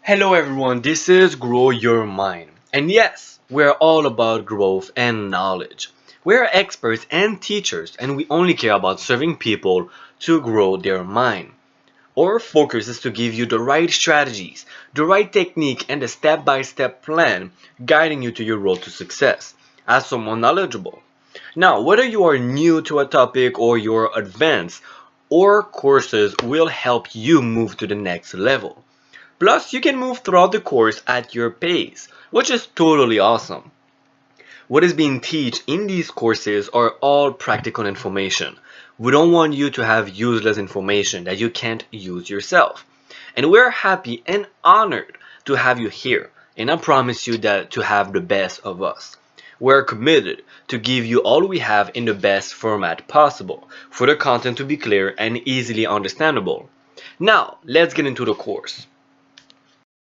Hello everyone, this is Grow Your Mind. And yes, we're all about growth and knowledge. We're experts and teachers, and we only care about serving people to grow their mind. Our focus is to give you the right strategies, the right technique, and a step-by-step plan guiding you to your road to success as someone knowledgeable. Now, whether you are new to a topic or you're advanced, our courses will help you move to the next level. Plus, you can move throughout the course at your pace, which is totally awesome. What is being taught in these courses are all practical information. We don't want you to have useless information that you can't use yourself. And we're happy and honored to have you here, and I promise you that to have the best of us. We're committed to give you all we have in the best format possible, for the content to be clear and easily understandable. Now, let's get into the course.